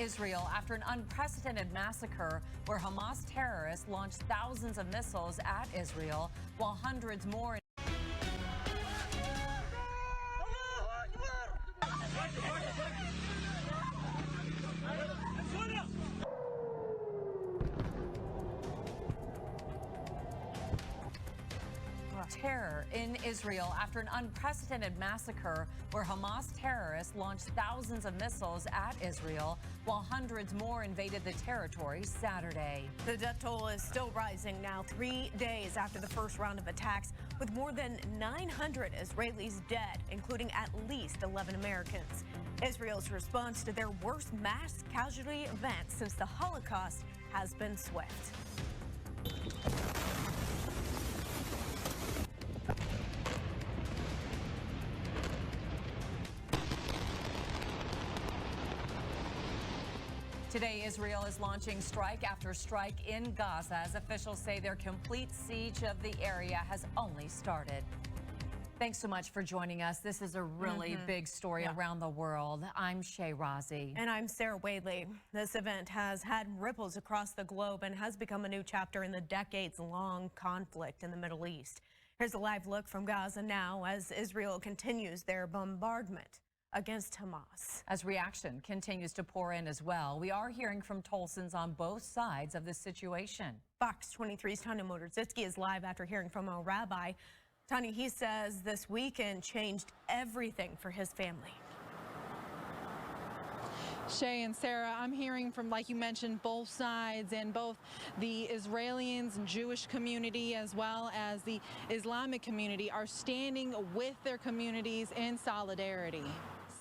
Israel after an unprecedented massacre where Hamas terrorists launched thousands of missiles at Israel, while hundreds more. Terror in Israel after an unprecedented massacre where Hamas terrorists launched thousands of missiles at Israel, while hundreds more invaded the territory Saturday. The death toll is still rising now, 3 days after the first round of attacks, with more than 900 Israelis dead, including at least 11 Americans. Israel's response to their worst mass casualty event since the Holocaust has been swift. Today, Israel is launching strike after strike in Gaza as officials say their complete siege of the area has only started. Thanks so much for joining us. This is a really big story around the world. I'm Shay Razi. And I'm Sarah Wadley. This event has had ripples across the globe and has become a new chapter in the decades-long conflict in the Middle East. Here's a live look from Gaza now as Israel continues their bombardment against Hamas. As reaction continues to pour in as well, we are hearing from Tulsans on both sides of the situation. Fox 23's Tanya Motorzitsky is live after hearing from a rabbi. Tanya, he says this weekend changed everything for his family. Shay and Sarah, I'm hearing from, like you mentioned, both sides, and both the Israelis and Jewish community as well as the Islamic community are standing with their communities in solidarity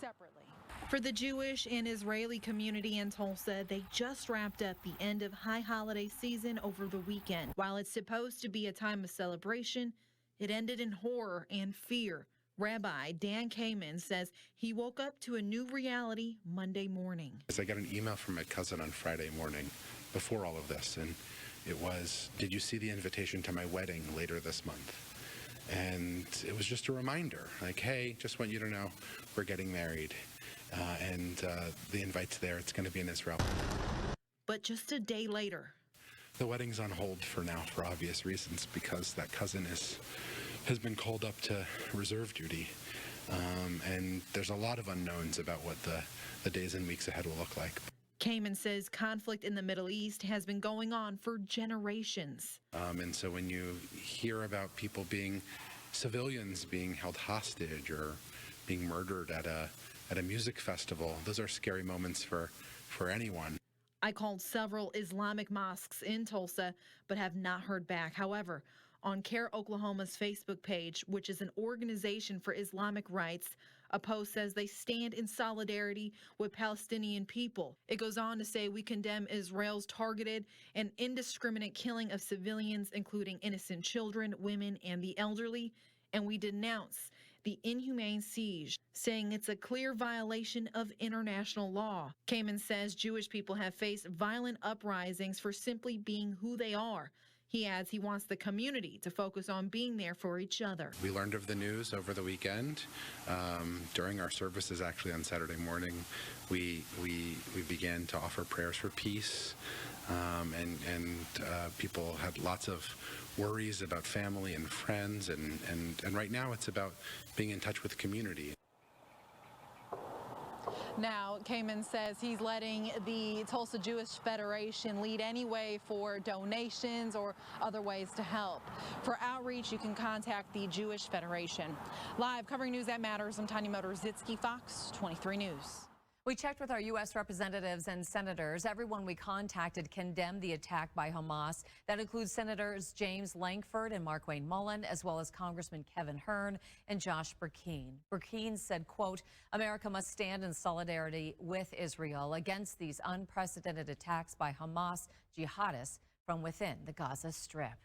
separately. For the Jewish and Israeli community in Tulsa, they just wrapped up the end of high holiday season over the weekend. While it's supposed to be a time of celebration, it ended in horror and fear. Rabbi Dan Kamen says he woke up to a new reality Monday morning. I got an email from my cousin on Friday morning before all of this, and it was, "Did you see the invitation to my wedding later this month?" And it was just a reminder, like, hey, just want you to know we're getting married, and the invite's there. It's going to be in Israel. But just a day later, the wedding's on hold for now for obvious reasons, because that cousin has been called up to reserve duty, and there's a lot of unknowns about what the days and weeks ahead will look like. Kamen says conflict in the Middle East has been going on for generations. And so when you hear about civilians being held hostage or being murdered at a music festival, those are scary moments for anyone. I called several Islamic mosques in Tulsa, but have not heard back. However, on CARE Oklahoma's Facebook page, which is an organization for Islamic rights, a post says they stand in solidarity with Palestinian people. It goes on to say, we condemn Israel's targeted and indiscriminate killing of civilians, including innocent children, women, and the elderly, and we denounce the inhumane siege, saying it's a clear violation of international law. Kamen says Jewish people have faced violent uprisings for simply being who they are. He adds he wants the community to focus on being there for each other. We learned of the news over the weekend. During our services, actually on Saturday morning, we began to offer prayers for peace, and people had lots of worries about family and friends, and right now it's about being in touch with the community. Now, Kamen says he's letting the Tulsa Jewish Federation lead any way for donations or other ways to help. For outreach, you can contact the Jewish Federation. Live covering news that matters, I'm Tanya Motorzitsky, Fox 23 News. We checked with our U.S. representatives and senators. Everyone we contacted condemned the attack by Hamas. That includes Senators James Lankford and Markwayne Mullin, as well as Congressman Kevin Hern and Josh Burkeen. Burkeen said, quote, America must stand in solidarity with Israel against these unprecedented attacks by Hamas jihadists from within the Gaza Strip.